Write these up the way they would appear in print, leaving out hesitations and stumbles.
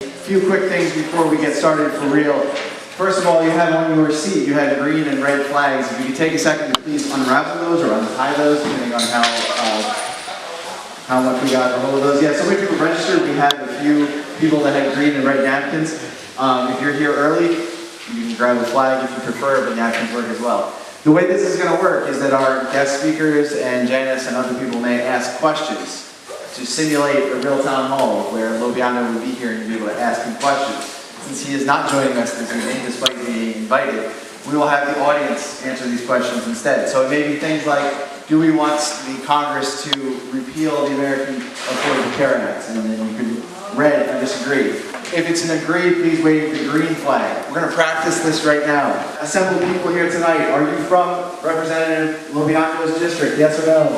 A few quick things before we get started for real. First of all, you have on your seat, you had green and red flags. If you could take a second to please unravel those or untie those, depending on how much we got a hold of those. Yeah, so many people registered. We had a few people that had green and red napkins. If you're here early, you can grab the flag if you prefer, but napkins work as well. The way this is going to work is that our guest speakers and Janice and other people may ask questions to simulate a real town hall where LoBiondo would be here and be able to ask him questions. Since he is not joining us this evening, despite being invited, we will have the audience answer these questions instead. So it may be things like, do we want the Congress to repeal the American Affordable Care Act? And then you can red if you disagree. If it's an agree, please wave the green flag. We're going to practice this right now. Assembled people here tonight, are you from Representative LoBiondo's district? Yes or no?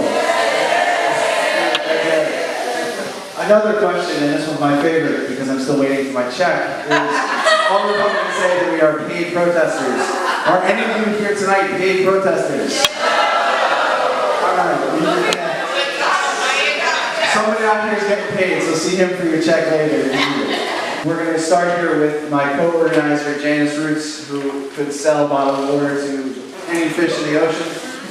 Another question, and this one's my favorite because I'm still waiting for my check, is all Republicans say that we are paid protesters. Are any of you here tonight paid protesters? Alright, somebody out here is getting paid, so see him for your check later. We're going to start here with my co-organizer, Janice Roots, who could sell bottled water to any fish in the ocean.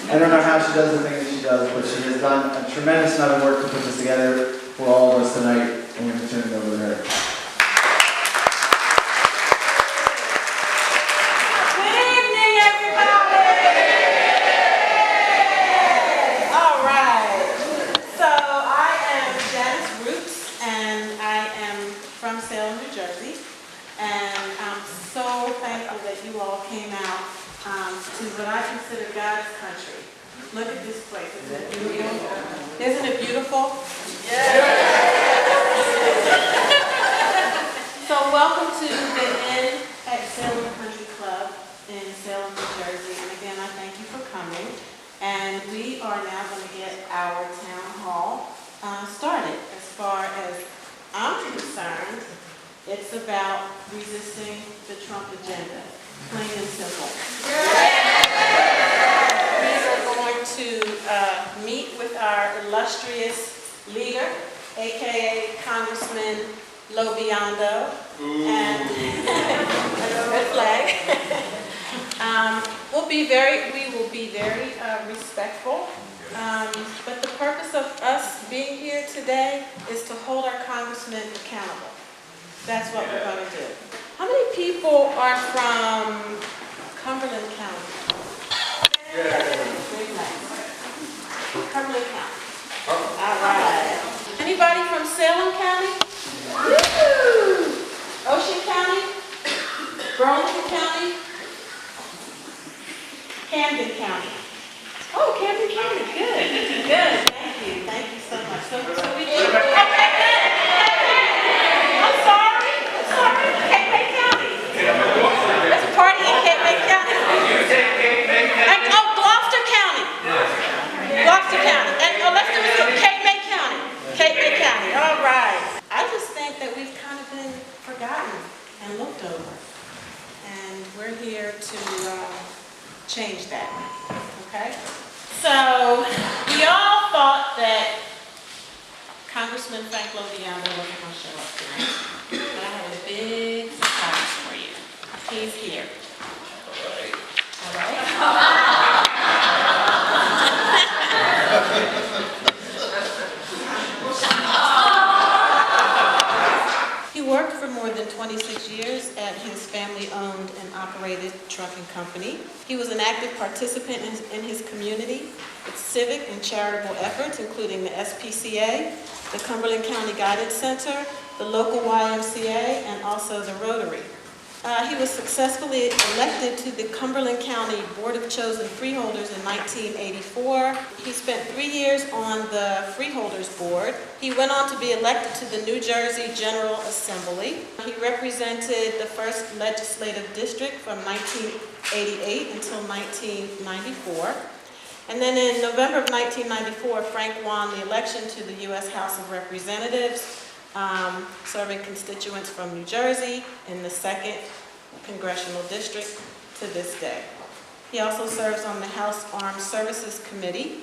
I don't know how she does the things that she does, but she has done a tremendous amount of work to put this together for all of us tonight, and we're going to turn it over to her. Good evening, everybody! All right. So I am Janice Roots, and I am from Salem, New Jersey, and I'm so thankful that you all came out to what I consider God's country. Look at this place. Isn't it beautiful? Isn't it beautiful? So welcome to the Inn at Salem Country Club in Salem, New Jersey. And again, I thank you for coming. And we are now going to get our town hall started. As far as I'm concerned, it's about resisting the Trump agenda. Plain and simple. We are going to meet with our illustrious leader, aka Congressman LoBiondo, and red flag. We will be very respectful. But the purpose of us being here today is to hold our congressman accountable. That's what we're going to do. How many people are from Cumberland County? Very nice. Cumberland County. All right. Anybody from Salem County? Woo! Ocean County? Burlington County? Camden County. Oh, Camden County. Good. Good. Thank you. Thank you so much. So we do. I'm sorry. Cape May County. There's a party in Cape May County. Oh, Gloucester County. Gloucester County. And let's do this. Cape May County. Cape May County. All right. I just think that we've kind of been forgotten and looked over. And we're here to change that. Okay? So, we all thought that Congressman Frank LoBiondo wasn't going to show up tonight. But I have a big surprise for you. He's here. All right? He worked for more than 26 years at his family-owned and operated trucking company. He was an active participant in his community with civic and charitable efforts, including the SPCA, the Cumberland County Guidance Center, the local YMCA, and also the Rotary. He was successfully elected to the Cumberland County Board of Chosen Freeholders in 1984. He spent 3 years on the Freeholders Board. He went on to be elected to the New Jersey General Assembly. He represented the 1st Legislative District from 1988 until 1994. And then in November of 1994, Frank won the election to the U.S. House of Representatives, serving constituents from New Jersey in the 2nd Congressional District to this day. He also serves on the House Armed Services Committee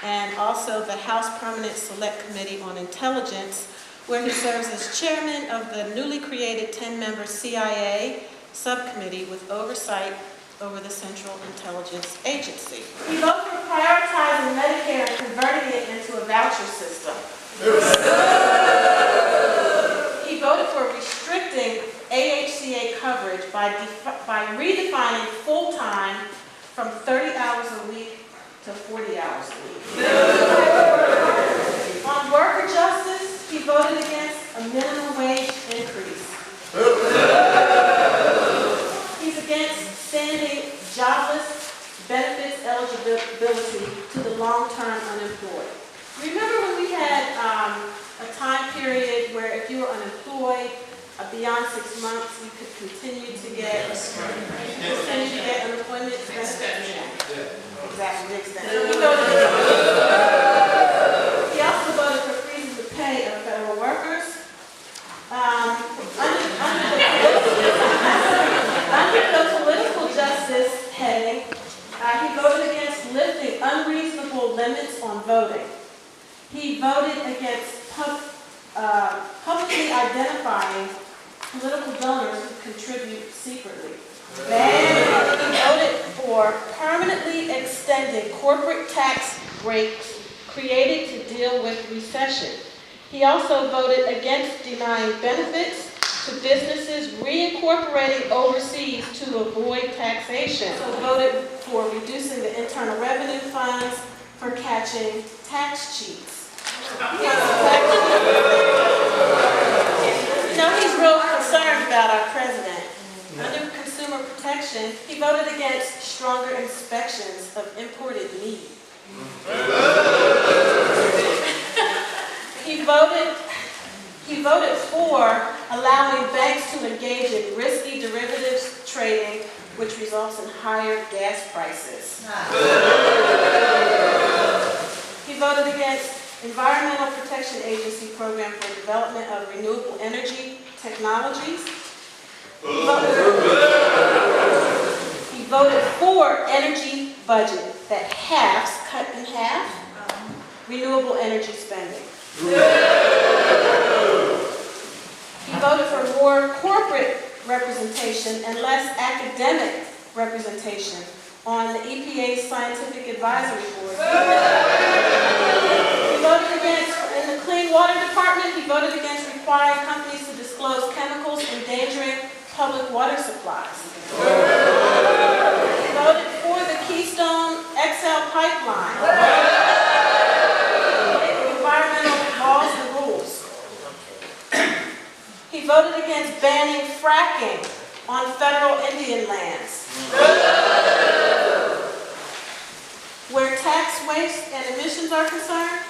and also the House Permanent Select Committee on Intelligence, where he serves as chairman of the newly created 10-member CIA subcommittee with oversight over the Central Intelligence Agency. He voted for prioritizing Medicare and converting it into a voucher system. He voted for restricting AHCA coverage by redefining full-time from 30 hours a week to 40 hours a week. On worker justice, he voted against a minimum wage increase. He's against extending jobless benefits eligibility to the long-term unemployed. Remember when we had a time period where if you were unemployed beyond 6 months, you could continue to get unemployment benefits? Exactly, extension. He also voted for freezing the pay of federal workers. Under the political justice heading, he voted against lifting unreasonable limits on voting. He voted against publicly identifying political donors who contribute secretly. And he voted for permanently extending corporate tax breaks created to deal with recession. He also voted against denying benefits to businesses reincorporating overseas to avoid taxation. So voted for reducing the internal revenue funds for catching tax cheats. He's real concerned about our president. Under consumer protection, he voted against stronger inspections of imported meat. He voted for allowing banks to engage in risky derivatives trading, which results in higher gas prices. He voted against Environmental Protection Agency program for development of renewable energy technologies. He voted for energy budget that cut in half renewable energy spending. He voted for more corporate representation and less academic representation on the EPA's Scientific Advisory Board. He voted against, in the Clean Water Department, he voted against requiring companies to disclose chemicals endangering public water supplies. He voted for the Keystone XL pipeline. Environmental laws and rules. He voted against banning fracking on federal Indian lands. Where tax, waste, and emissions are concerned,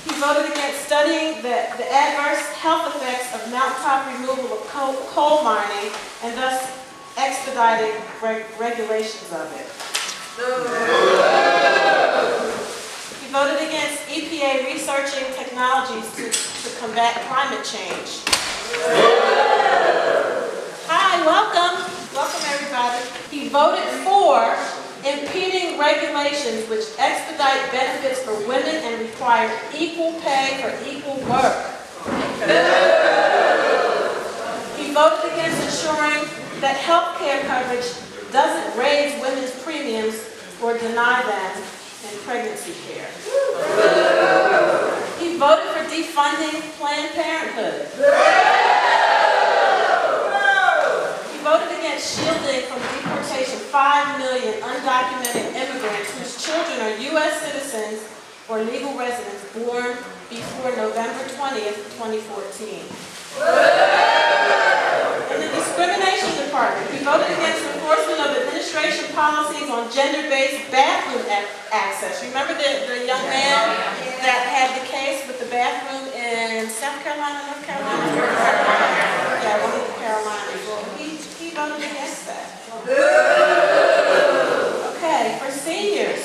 he voted against studying the adverse health effects of mountaintop removal of coal mining and thus expediting regulations of it. He voted against EPA researching technologies to combat climate change. Hi, welcome. Welcome, everybody. He voted for impeding regulations which expedite benefits for women and require equal pay for equal work. He voted against ensuring that health care coverage doesn't raise women's premiums or deny them in pregnancy care. He voted for defunding Planned Parenthood. He voted against shielding from deportation 5 million undocumented immigrants whose children are U.S. citizens or legal residents born before November 20th, 2014. In the discrimination department, he voted against enforcement of administration policies on gender-based bathroom access. Remember the young man that had the case with the bathroom in South Carolina, North Carolina? Yeah, one of the Carolinas. Well, he voted against that. Okay, for seniors,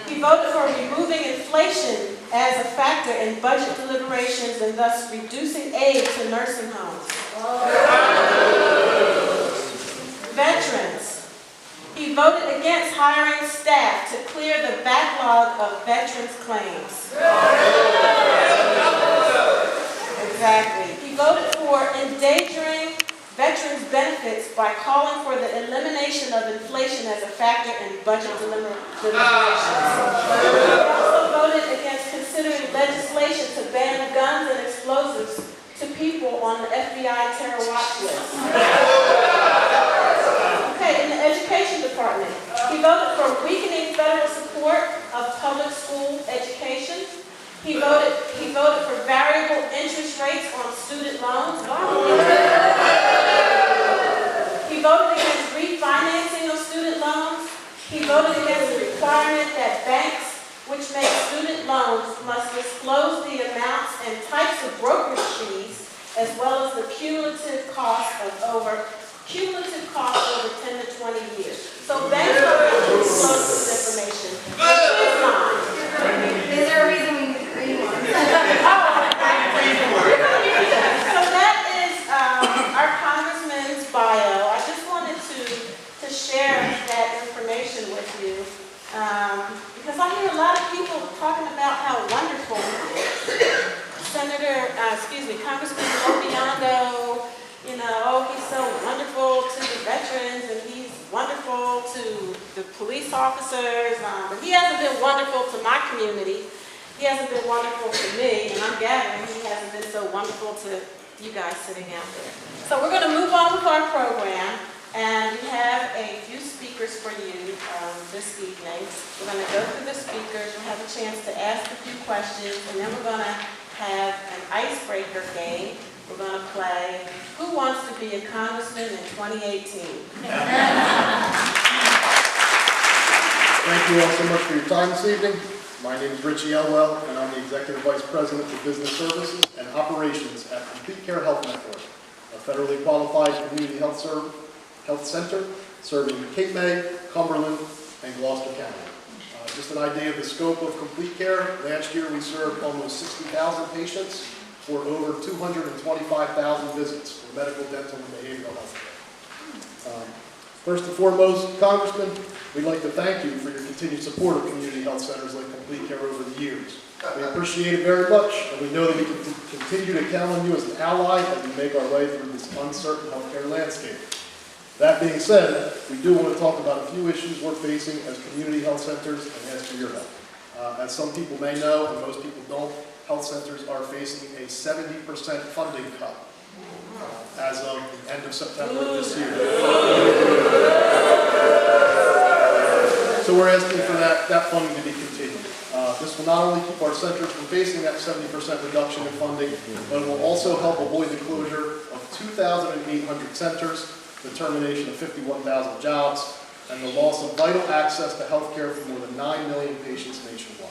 he voted for removing inflation as a factor in budget deliberations and thus reducing aid to nursing homes. Veterans, he voted against hiring staff to clear the backlog of veterans' claims. veterans' benefits by calling for the elimination of inflation as a factor in budget deliberations. He also voted against considering legislation to ban guns and explosives to people on the FBI terror watch list. Okay, in the education department, he voted for weakening federal support of public school education. He voted for variable interest rates on student loans. He voted against refinancing of student loans. He voted against the requirement that banks which make student loans must disclose the amounts and types of brokerage fees, as well as the cumulative cost over 10 to 20 years. So banks are going to disclose this information. But kids not. Is there a reason we agree on? So that is our congressman's bio. I just wanted to share that information with you because I hear a lot of people talking about how wonderful Congressman LoBiondo, oh, he's so wonderful to the veterans and he's wonderful to the police officers, but he hasn't been wonderful to my community. He hasn't been wonderful to me, and I'm gathering he hasn't been so wonderful to you guys sitting out there. So we're going to move on with our program, and we have a few speakers for you this evening. We're going to go through the speakers, we'll have a chance to ask a few questions, and then we're going to have an icebreaker game. We're going to play Who Wants to Be a Congressman in 2018? Thank you all so much for your time this evening. My name is Richie Elwell, and I'm the Executive Vice President for Business Services and Operations at Complete Care Health Network, a federally qualified community health center serving Cape May, Cumberland, and Gloucester County. Just an idea of the scope of Complete Care, last year we served almost 60,000 patients for over 225,000 visits for medical, dental, and behavioral health care. First and foremost, Congressman, we'd like to thank you for your continued support of community health centers like Complete Care over the years. We appreciate it very much, and we know that we can continue to count on you as an ally as we make our way through this uncertain healthcare landscape. That being said, we do want to talk about a few issues we're facing as community health centers and ask for your help. As some people may know, and most people don't, health centers are facing a 70% funding cut as of the end of September of this year. So we're asking for that funding to be continued. This will not only keep our centers from facing that 70% reduction in funding, but it will also help avoid the closure of 2,800 centers, the termination of 51,000 jobs, and the loss of vital access to health care for more than 9 million patients nationwide.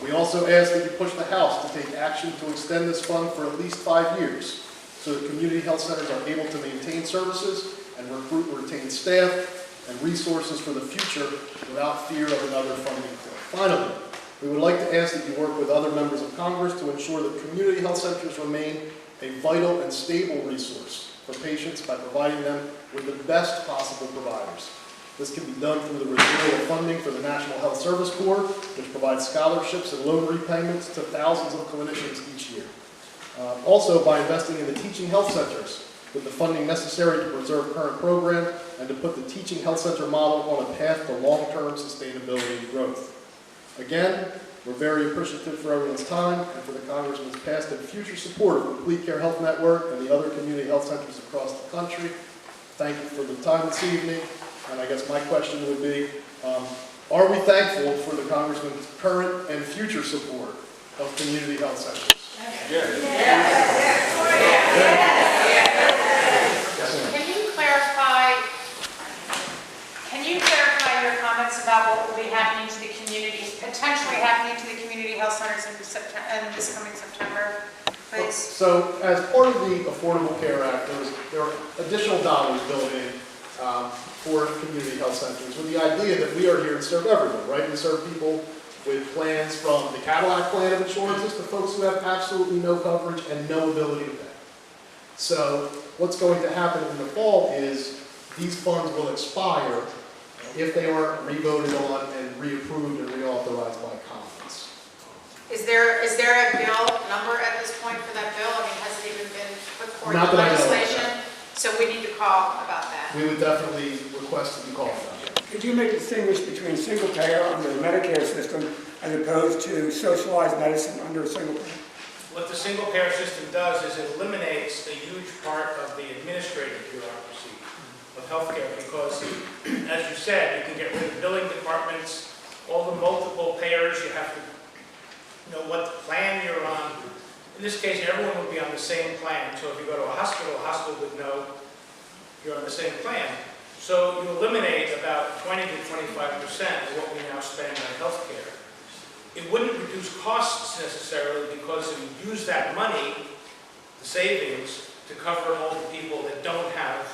We also ask that you push the House to take action to extend this fund for at least 5 years so that community health centers are able to maintain services and recruit and retain staff and resources for the future without fear of another funding cliff. Finally, we would like to ask that you work with other members of Congress to ensure that community health centers remain a vital and stable resource for patients by providing them with the best possible providers. This can be done through the renewal of funding for the National Health Service Corps, which provides scholarships and loan repayments to thousands of clinicians each year. Also by investing in the teaching health centers with the funding necessary to preserve current program and to put the teaching health center model on a path to long-term sustainability and growth. Again, we're very appreciative for everyone's time and for the Congressman's past and future support of Complete Care Health Network and the other community health centers across the country. Thank you for the time this evening. And I guess my question would be, are we thankful for the Congressman's current and future support of community health centers? Yes. Can you clarify your comments about what will be happening to the community, potentially happening to the community health centers in this coming September, please? So as part of the Affordable Care Act, there are additional dollars built in for community health centers with the idea that we are here to serve everyone, right? We serve people with plans from the Cadillac plan of insurances to folks who have absolutely no coverage and no ability to pay. So what's going to happen in the fall is these funds will expire if they aren't revoted on and reapproved and reauthorized by Congress. Is there a bill number at this point for that bill? I mean, has it even been put forward in Not that I know of. legislation? So we need to call about that. We would definitely request to be called for that. Could you make a distinguish between single payer under the Medicare system as opposed to socialized medicine under a single payer? What the single payer system does is it eliminates a huge part of the administrative bureaucracy of healthcare because, as you said, you can get rid of billing departments, all the multiple payers, you have to know what plan you're on. In this case, everyone would be on the same plan, so if you go to a hospital would know you're on the same plan. So you eliminate about 20 to 25% of what we now spend on healthcare. It wouldn't reduce costs necessarily because it would use that money, the savings, to cover all the people that don't have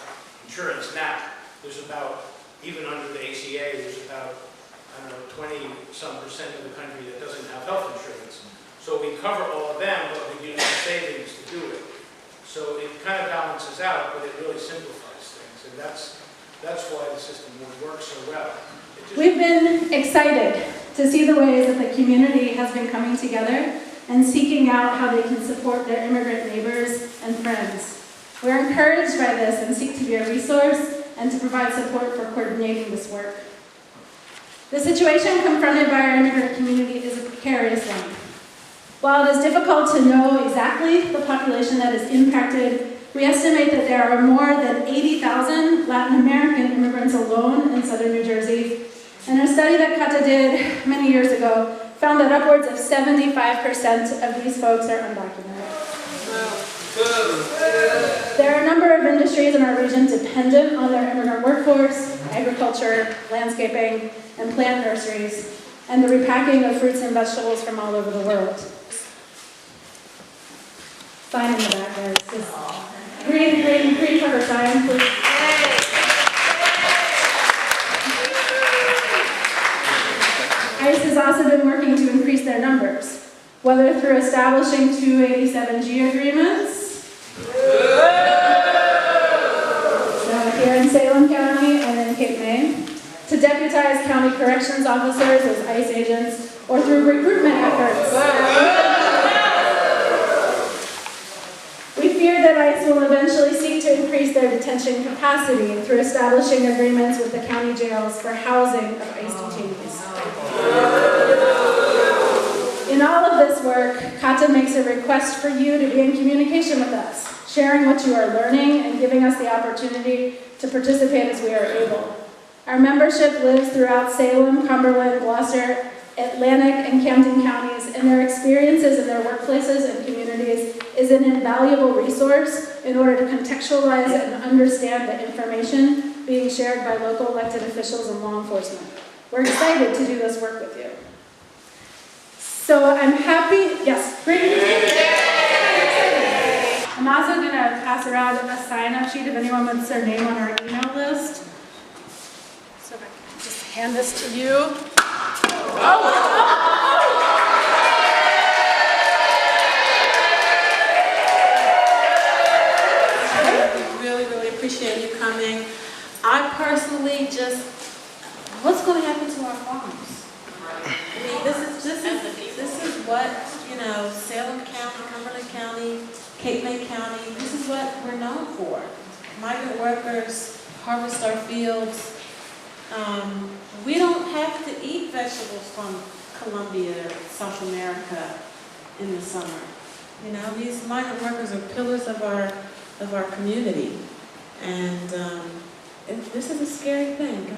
insurance now. There's about, even under the ACA, there's about, I don't know, 20-some% of the country that doesn't have health insurance. So we cover all of them, but we use the savings to do it. So it kind of balances out, but it really simplifies things, and that's why the system works so well. We've been excited to see the ways that the community has been coming together and seeking out how they can support their immigrant neighbors and friends. We're encouraged by this and seek to be a resource and to provide support for coordinating this work. The situation confronted by our immigrant community is a precarious one. While it is difficult to know exactly the population that is impacted, we estimate that there are more than 80,000 Latin American immigrants alone in southern New Jersey. And a study that Kata did many years ago found that upwards of 75% of these folks are undocumented. There are a number of industries in our region dependent on their immigrant workforce: agriculture, landscaping, and plant nurseries, and the repacking of fruits and vegetables from all over the world. Sign in the back, guys. Just green for her sign, please. ICE has also been working to increase their numbers, whether through establishing 287G agreements, here in Salem County and in Cape May, to deputize county corrections officers as ICE agents, or through recruitment efforts. We fear that ICE will eventually seek to increase their detention capacity through establishing agreements with the county jails for housing of ICE detainees. In all of this work, Kata makes a request for you to be in communication with us, sharing what you are learning and giving us the opportunity to participate as we are able. Our membership lives throughout Salem, Cumberland, Gloucester, Atlantic, and Camden counties, and their experiences in their workplaces and communities is an invaluable resource in order to contextualize and understand the information being shared by local elected officials and law enforcement. We're excited to do this work with you. So I'm happy, yes, great. I'm also going to pass around a sign-up sheet if anyone wants their name on our email list. So if I can just hand this to you. Really appreciate you coming. I personally just, what's going to happen to our farms? I mean, this is what, you know, Salem County, Cumberland County, Cape May County, this is what we're known for. Migrant workers harvest our fields. We don't have to eat vegetables from Colombia or South America in the summer. You know, these migrant workers are pillars of our community. And this is a scary thing.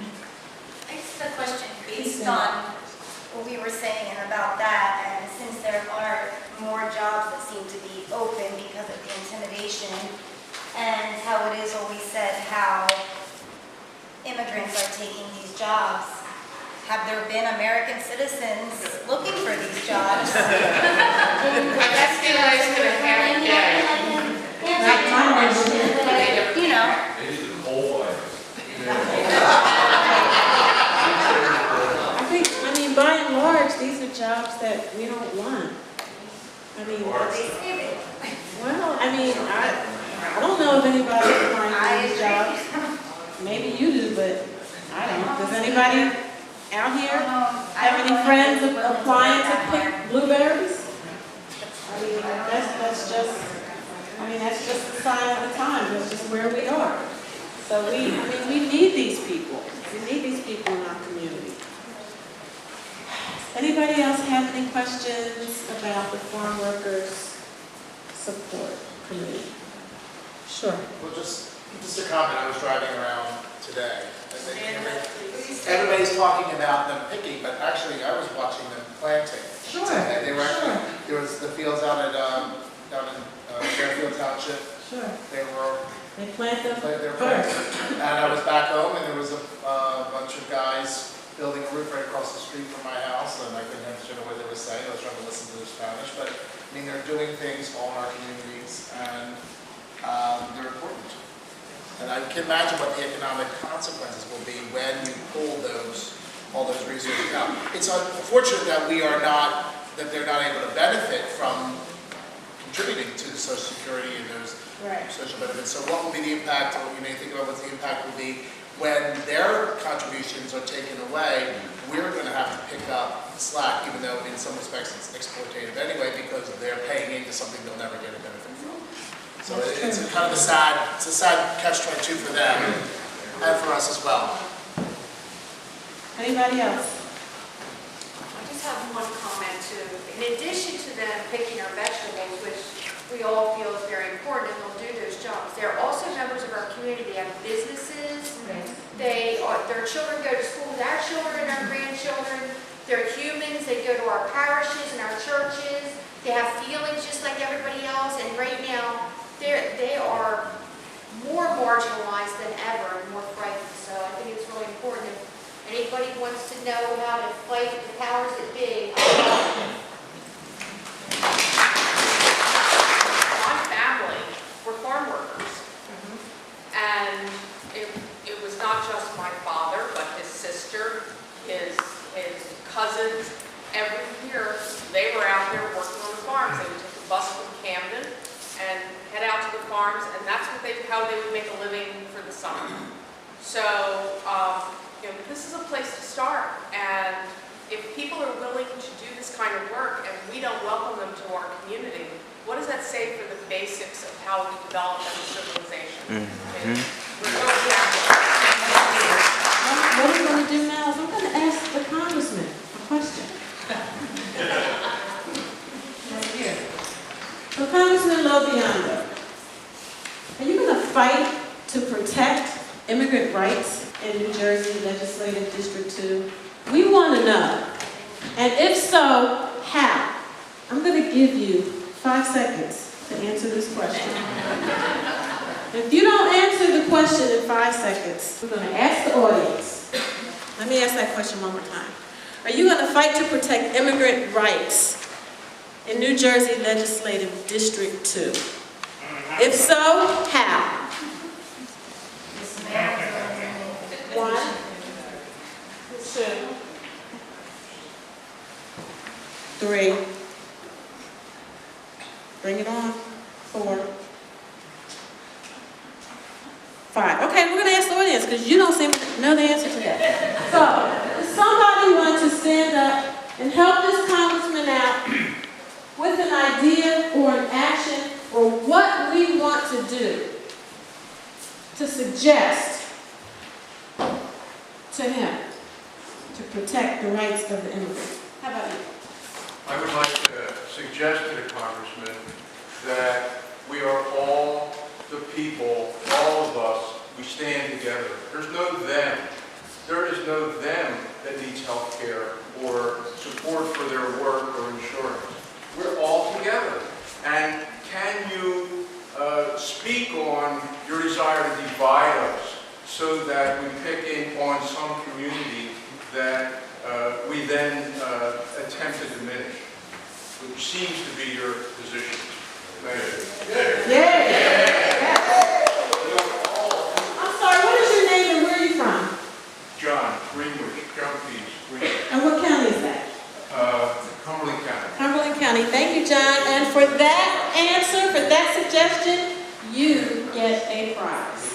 I just have a question based on what we were saying about that, and since there are more jobs that seem to be open because of the intimidation, and how it is always said how immigrants are taking these jobs, have there been American citizens looking for these jobs? That's the advice to the county. You know. I mean, by and large, these are jobs that we don't want. I mean, I don't know if anybody applying for these jobs. Maybe you do, but I don't. Does anybody out here have any friends applying to pick blueberries? I mean, that's just the sign of the time. That's just where we are. So we need these people. We need these people in our community. Anybody else have any questions about the Farm Workers Support Committee? Sure. Well, just a comment. I was driving around today. Everybody's talking about them picking, but actually I was watching them planting. Sure. And they were actually, there was the fields out at, down in Fairfield Township. Sure. They plant them were first. and I was back home and there was a bunch of guys building a roof right across the street from my house, and I couldn't understand what they were saying. I was trying to listen to their Spanish, but I mean, they're doing things all in our communities, and they're important. And I can imagine what the economic consequences will be when you pull all those resources out. It's unfortunate that they're not able to benefit from contributing to the Social Security and those social benefits. So what will be the impact, or you think about what the impact will be when their contributions are taken away? We're going to have to pick up slack, even though in some respects it's exploitative anyway, because they're paying into something they'll never get a benefit from. So it's a kind of a sad catch-22 for them and for us as well. Anybody else? I just have one comment too. In addition to them picking our vegetables, which we all feel is very important, and they'll do those jobs, they're also members of our community. They have businesses. Their children go to school with our children, our grandchildren. They're humans. They go to our parishes and our churches. They have feelings just like everybody else. And right now, they are more marginalized than ever and more frightened. So I think it's really important. If anybody wants to know how to fight the powers that be, My family were farm workers. And it was not just my father, but his sister, his cousins. Every year, they were out there working on the farms. They would take the bus from Camden and head out to the farms, and that's how they would make a living for the summer. So, this is a place to start. And if people are willing to do this kind of work and we don't welcome them to our community, what does that say for the basics of how we develop as a civilization? We're going backwards. What I'm going to do now is I'm going to ask the congressman a question. Right here. So Congressman LoBiondo, are you going to fight to protect immigrant rights in New Jersey Legislative District 2? We want to know. And if so, how? I'm going to give you 5 seconds to answer this question. If you don't answer the question in 5 seconds, we're going to ask the audience. Let me ask that question one more time. Are you going to fight to protect immigrant rights in New Jersey Legislative District 2? If so, how? 1, 2, 3. Bring it on. 4, 5. Okay, we're going to ask the audience because you don't seem to know the answer to that. So, does somebody want to stand up and help this congressman out with an idea or an action or what we want to do to suggest to him to protect the rights of the immigrant? How about you? I would like to suggest to the congressman that we are all the people, all of us, we stand together. There's no them. There is no them that needs health care or support for their work or insurance. We're all together. And can you speak on your desire to divide us so that we pick in on some community that we then attempt to diminish, which seems to be your position. Thank you. Yeah. I'm sorry, what is your name and where are you from? John, Greenwich, John Pease, Greenwich. And what county is that? Cumberland County. Cumberland County. Thank you, John. And for that answer, for that suggestion, you get a prize.